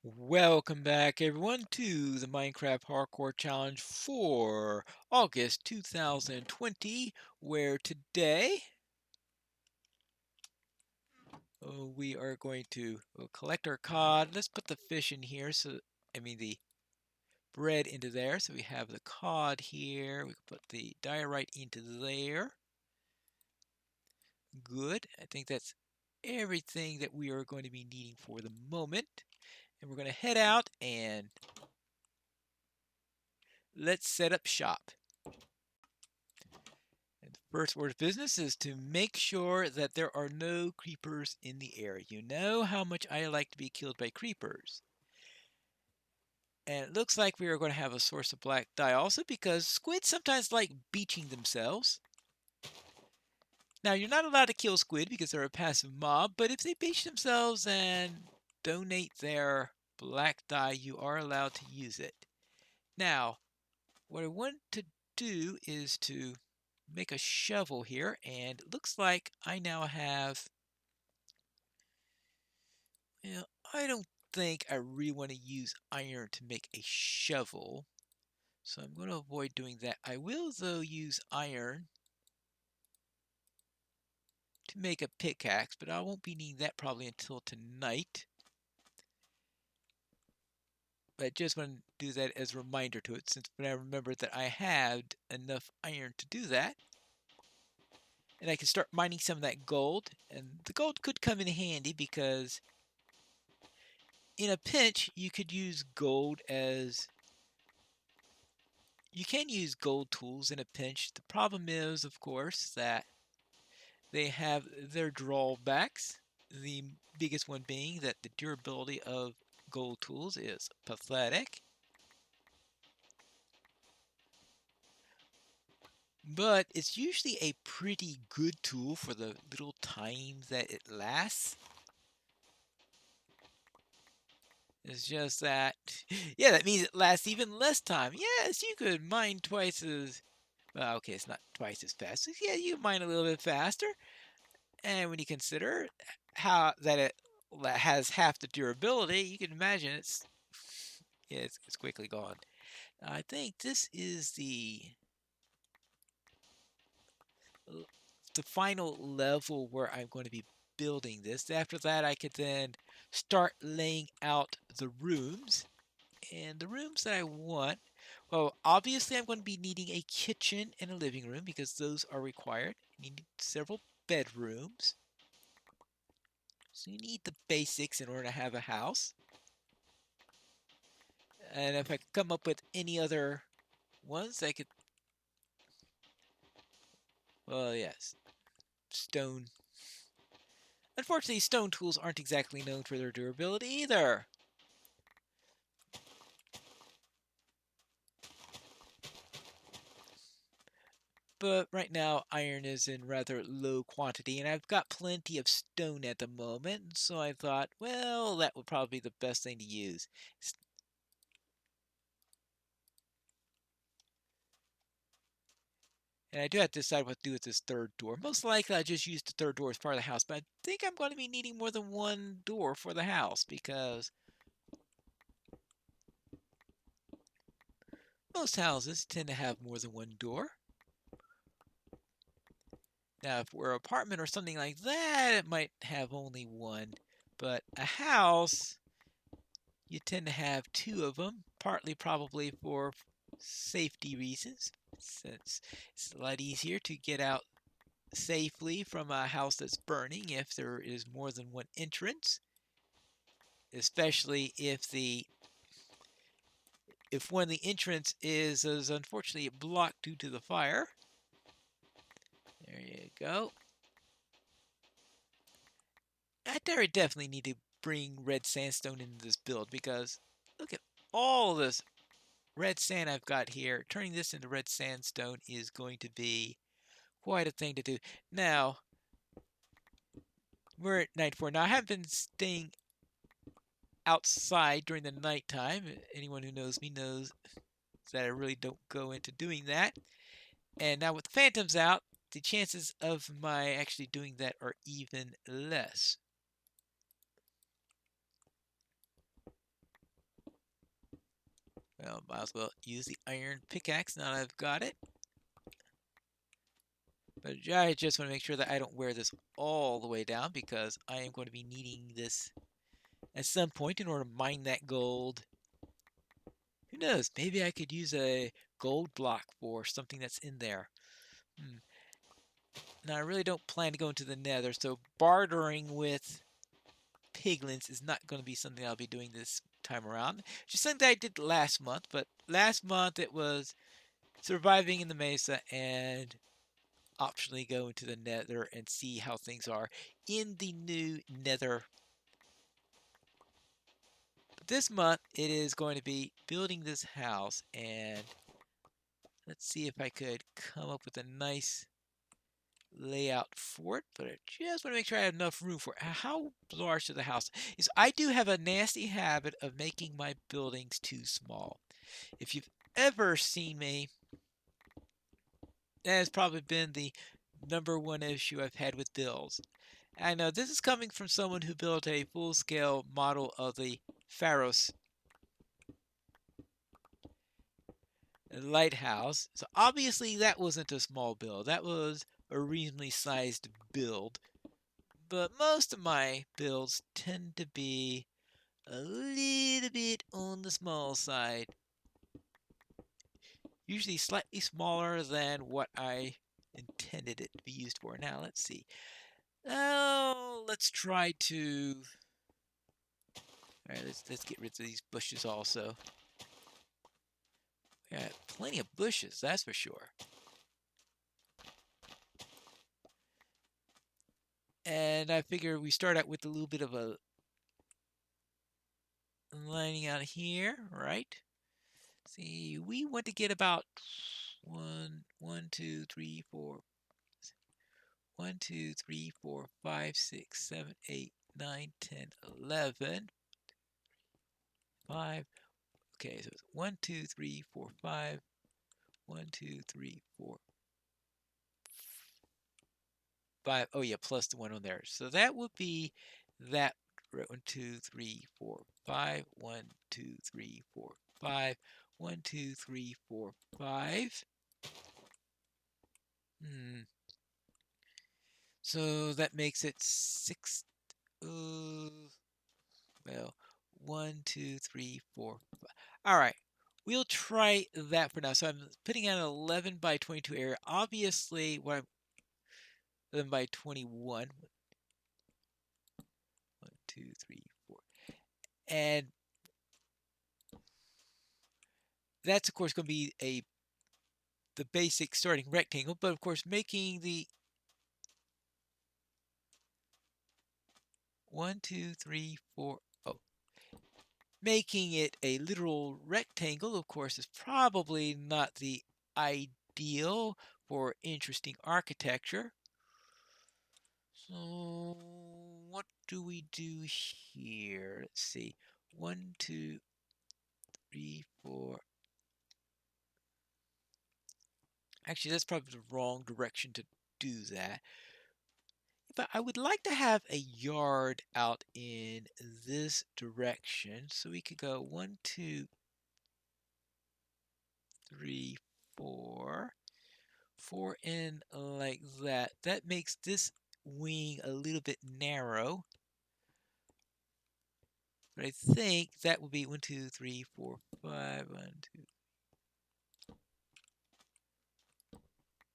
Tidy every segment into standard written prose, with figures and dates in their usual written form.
Welcome back, everyone, to the Minecraft Hardcore Challenge for August 2020, where today we are going to collect our cod. Let's put the fish in here, the bread into there. So we have the cod here. We can put the diorite into there. Good. I think that's everything that we are going to be needing for the moment. And we're going to head out and let's set up shop. And the first order of business is to make sure that there are no creepers in the area. You know how much I like to be killed by creepers. And it looks like we are going to have a source of black dye also because squids sometimes like beaching themselves. Now, you're not allowed to kill squid because they're a passive mob, but if they beach themselves and donate their black dye, you are allowed to use it. Now, what I want to do is to make a shovel here, and it looks like I now have, I don't think I really want to use iron to make a shovel, so I'm going to avoid doing that. I will, though, use iron to make a pickaxe, but I won't be needing that probably until tonight. But I just want to do that as a reminder to it, since when I remembered that I had enough iron to do that. And I can start mining some of that gold, and the gold could come in handy because in a pinch you could use gold as you can use gold tools in a pinch. The problem is, of course, that they have their drawbacks. The biggest one being that the durability of gold tools is pathetic. But it's usually a pretty good tool for the little time that it lasts. It's just that, yeah, that means it lasts even less time. Yes, you could mine twice as, well, okay, it's not twice as fast. Yeah, you mine a little bit faster. And when you consider how that it has half the durability, you can imagine yeah, it's quickly gone. I think this is the final level where I'm going to be building this. After that, I could then start laying out the rooms. And the rooms that I want, well, obviously I'm going to be needing a kitchen and a living room because those are required. You need several bedrooms. So you need the basics in order to have a house. And if I could come up with any other ones, I could, well, yes, stone. Unfortunately, stone tools aren't exactly known for their durability either. But right now, iron is in rather low quantity, and I've got plenty of stone at the moment, so I thought, well, that would probably be the best thing to use. And I do have to decide what to do with this third door. Most likely, I just use the third door as part of the house, but I think I'm going to be needing more than one door for the house because most houses tend to have more than one door. Now, if we're an apartment or something like that, it might have only one. But a house, you tend to have two of them, partly probably for safety reasons, since it's a lot easier to get out safely from a house that's burning if there is more than one entrance, especially if one of the entrance is unfortunately blocked due to the fire. There you go. I definitely need to bring red sandstone into this build because look at all this red sand I've got here. Turning this into red sandstone is going to be quite a thing to do. Now, we're at night 4. Now, I have been staying outside during the nighttime. Anyone who knows me knows that I really don't go into doing that. And now with the phantoms out, the chances of my actually doing that are even less. Well, might as well use the iron pickaxe now that I've got it. But I just want to make sure that I don't wear this all the way down because I am going to be needing this at some point in order to mine that gold. Who knows? Maybe I could use a gold block for something that's in there. Now, I really don't plan to go into the nether, so bartering with piglins is not going to be something I'll be doing this time around. Just something that I did last month, but last month it was surviving in the mesa and optionally go into the nether and see how things are in the new nether. But this month it is going to be building this house, and let's see if I could come up with a nice layout for it, but I just want to make sure I have enough room for it. How large is the house? Is I do have a nasty habit of making my buildings too small. If you've ever seen me, that has probably been the #1 issue I've had with builds. I know this is coming from someone who built a full-scale model of the Pharos lighthouse. So obviously that wasn't a small build. That was a reasonably sized build. But most of my builds tend to be a little bit on the small side. Usually slightly smaller than what I intended it to be used for. Now, let's see. Oh, let's try to... Alright, let's get rid of these bushes also. Yeah, plenty of bushes, that's for sure. And I figure we start out with a little bit of a lining out here, right? See, we want to get about 1, 2, 3, 4, 1, 2, 3, 4, 5, 6, 7, 8, 9, 10, 11, 5. Okay, so it's 1, 2, 3, 4, 5, 1, 2, 3, 4, 5. Oh yeah, plus the one on there. So that would be that 1, 2, 3, 4, 5, 1, 2, 3, 4, 5, 1, 2, 3, 4, 5. So that makes it 6. Well, 1, 2, 3, 4, 5. All right. We'll try that for now. So I'm putting out an 11 by 22 area. Obviously, what I'm 11 by 21. 1, 2, 3, 4. And that's of course going to be the basic starting rectangle, but of course making the 1, 2, 3, 4. Oh, making it a literal rectangle, of course, is probably not the ideal for interesting architecture. So what do we do here? Let's see. 1, 2, 3, 4. Actually, that's probably the wrong direction to do that. But I would like to have a yard out in this direction. So we could go 1, 2, 3, 4. 4 in like that. That makes this wing a little bit narrow. But I think that will be 1, 2, 3, 4, 5. 1, 2.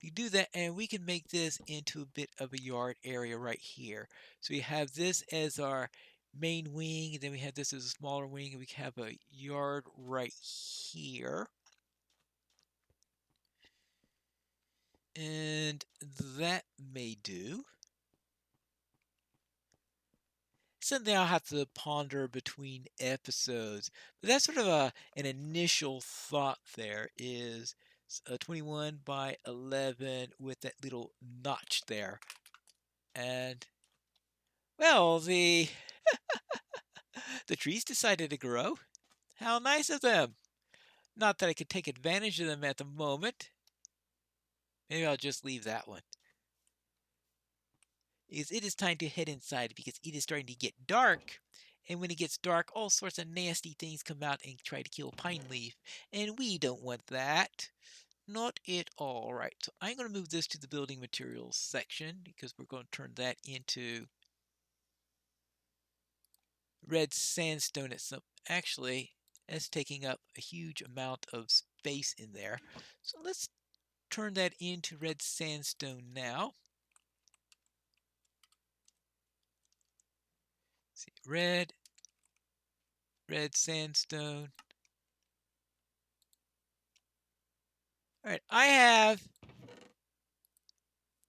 You do that, and we can make this into a bit of a yard area right here. So we have this as our main wing, and then we have this as a smaller wing, and we have a yard right here. And that may do. Something I'll have to ponder between episodes. But that's sort of an initial thought there is 21 by 11 with that little notch there. And, well, the trees decided to grow. How nice of them. Not that I could take advantage of them at the moment. Maybe I'll just leave that one. Because it is time to head inside because it is starting to get dark. And when it gets dark, all sorts of nasty things come out and try to kill Pineleaf. And we don't want that. Not at all. Right, so I'm going to move this to the building materials section because we're going to turn that into red sandstone at some. Actually, that's taking up a huge amount of space in there. So let's turn that into red sandstone now. Let's see, red sandstone. All right, I have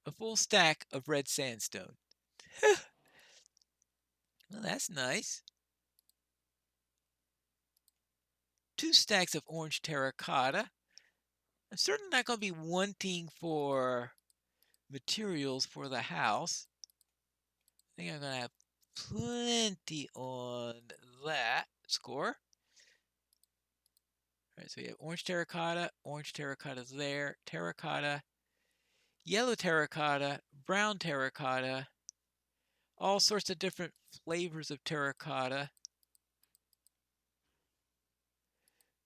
a full stack of red sandstone. Well, that's nice. 2 stacks of orange terracotta. I'm certainly not going to be wanting for materials for the house. I think I'm going to have plenty on that score. All right, so we have orange terracotta's there, terracotta, yellow terracotta, brown terracotta, all sorts of different flavors of terracotta.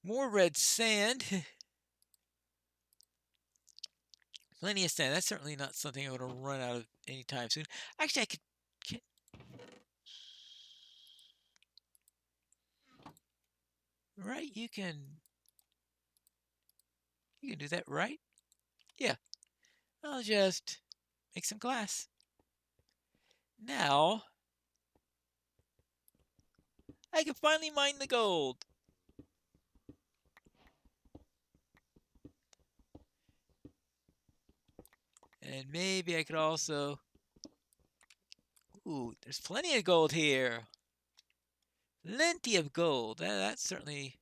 More red sand. Plenty of sand. That's certainly not something I'm going to run out of anytime soon. Actually, I could. Right, you can do that, right? Yeah. I'll just make some glass. Now, I can finally mine the gold. And maybe I could also. Ooh, there's plenty of gold here. Plenty of gold. That's certainly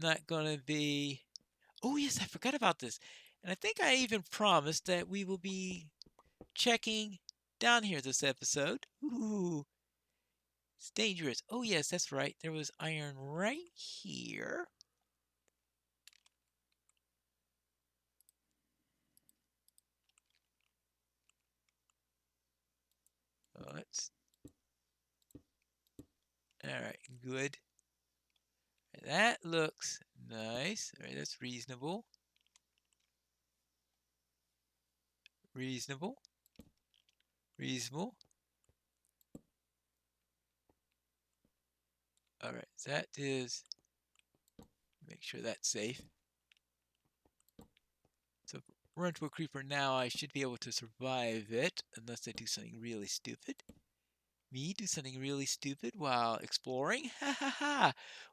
not going to be. Oh, yes, I forgot about this. And I think I even promised that we will be checking down here this episode. Ooh, it's dangerous. Oh, yes, that's right. There was iron right here. Oh, that's. All right, good. That looks nice. All right, that's reasonable. Reasonable. Reasonable. All right, that is. Make sure that's safe. So run to a creeper now. I should be able to survive it unless I do something really stupid. Me do something really stupid while exploring? Ha ha ha!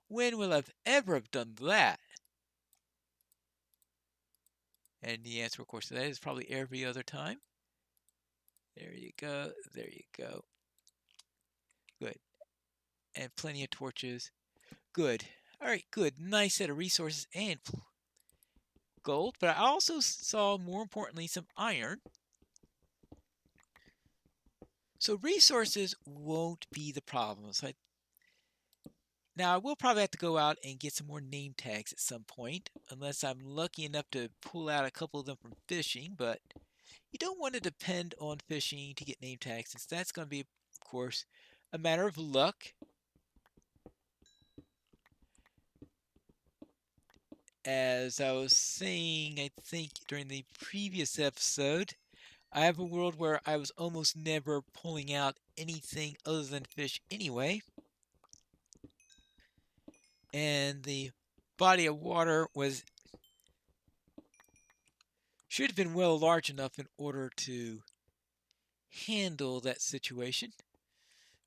When will I ever have done that? And the answer, of course, to that is probably every other time. There you go. There you go. Good. And plenty of torches. Good. All right, good. Nice set of resources and gold. But I also saw, more importantly, some iron. So resources won't be the problem. So now I will probably have to go out and get some more name tags at some point, unless I'm lucky enough to pull out a couple of them from fishing. But you don't want to depend on fishing to get name tags, since that's going to be, of course, a matter of luck. As I was saying, I think during the previous episode, I have a world where I was almost never pulling out anything other than fish anyway. And the body of water should have been well large enough in order to handle that situation.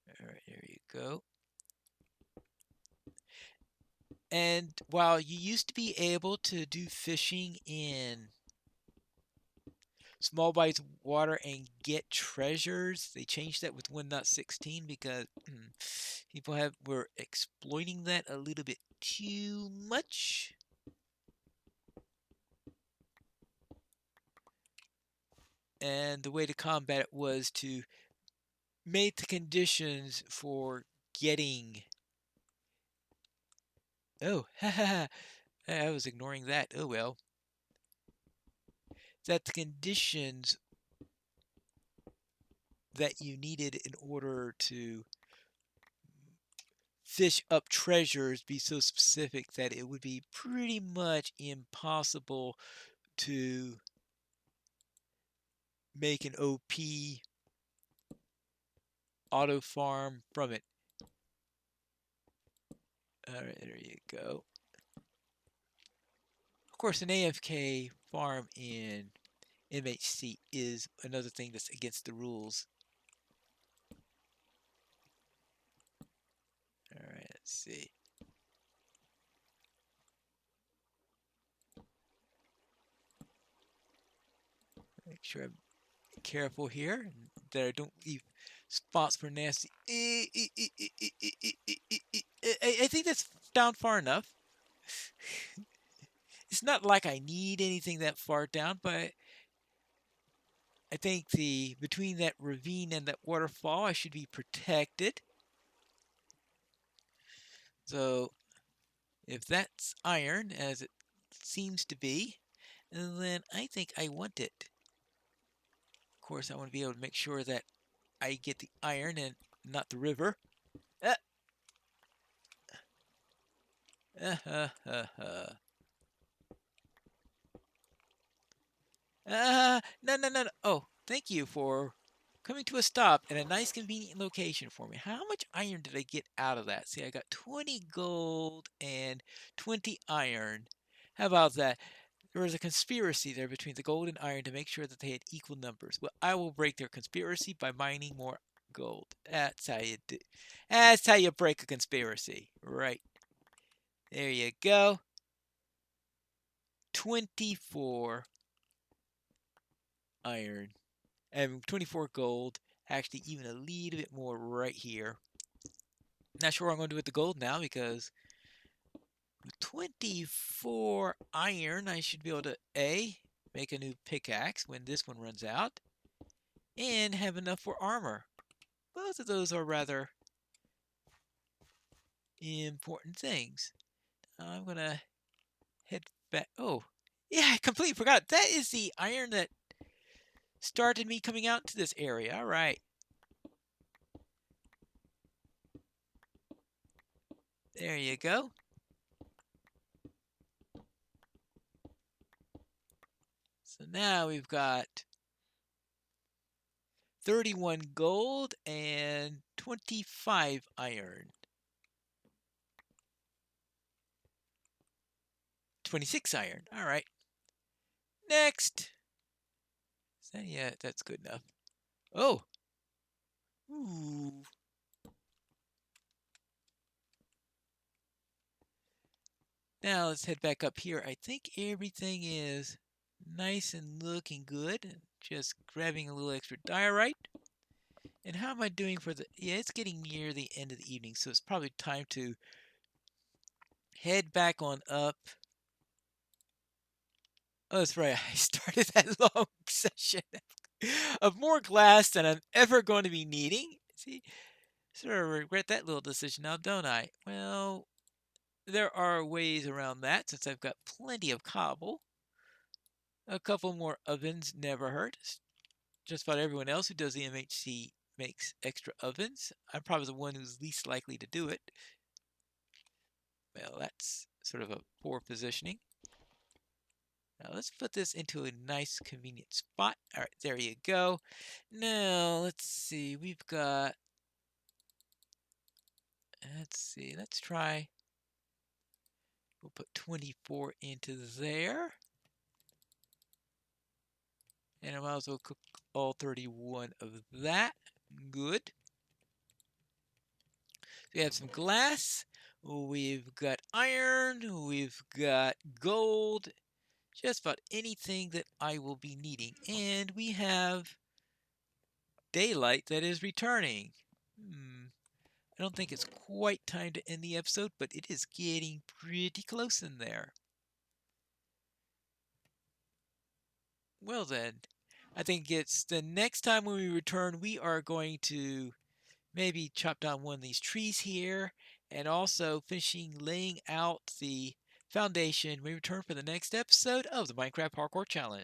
All right, there you go. And while you used to be able to do fishing in small bodies of water and get treasures, they changed that with 1.16 because people were exploiting that a little bit too much. And the way to combat it was to make the conditions for getting. Oh, I was ignoring that. Oh well. That the conditions that you needed in order to fish up treasures be so specific that it would be pretty much impossible to make an OP auto farm from it. All right, there you go. Of course, an AFK farm in MHC is another thing that's against the rules. All right, let's see. Make sure I'm careful here that I don't leave spots for nasty. I think that's down far enough. It's not like I need anything that far down, but I think between that ravine and that waterfall, I should be protected. So if that's iron, as it seems to be, then I think I want it. Of course, I want to be able to make sure that I get the iron and not the river. No, no, no, no. Oh, thank you for coming to a stop at a nice, convenient location for me. How much iron did I get out of that? See, I got 20 gold and 20 iron. How about that? There was a conspiracy there between the gold and iron to make sure that they had equal numbers. Well, I will break their conspiracy by mining more gold. That's how you do. That's how you break a conspiracy. Right. There you go. 24 iron and 24 gold. Actually, even a little bit more right here. Not sure what I'm going to do with the gold now because with 24 iron, I should be able to make a new pickaxe when this one runs out, and have enough for armor. Both of those are rather important things. I'm going to head back. Oh, yeah, I completely forgot. That is the iron that started me coming out to this area. All right. There you go. So now we've got 31 gold and 25 iron. 26 iron. All right. Next. Yeah, that's good enough. Oh. Ooh. Now let's head back up here. I think everything is nice and looking good. Just grabbing a little extra diorite. And how am I doing for the... Yeah, it's getting near the end of the evening, so it's probably time to head back on up. Oh, that's right. I started that long session of more glass than I'm ever going to be needing. See, sort of regret that little decision now, don't I? Well, there are ways around that since I've got plenty of cobble. A couple more ovens never hurt. Just about everyone else who does the MHC makes extra ovens. I'm probably the one who's least likely to do it. Well, that's sort of a poor positioning. Now let's put this into a nice convenient spot. All right, there you go. Now let's see, we've got, let's try, we'll put 24 into there. And I might as well cook all 31 of that. Good. We have some glass, we've got iron, we've got gold, just about anything that I will be needing. And we have daylight that is returning. I don't think it's quite time to end the episode, but it is getting pretty close in there. Well then, I think it's the next time when we return, we are going to maybe chop down one of these trees here and also finishing laying out the foundation. We return for the next episode of the Minecraft Parkour Challenge.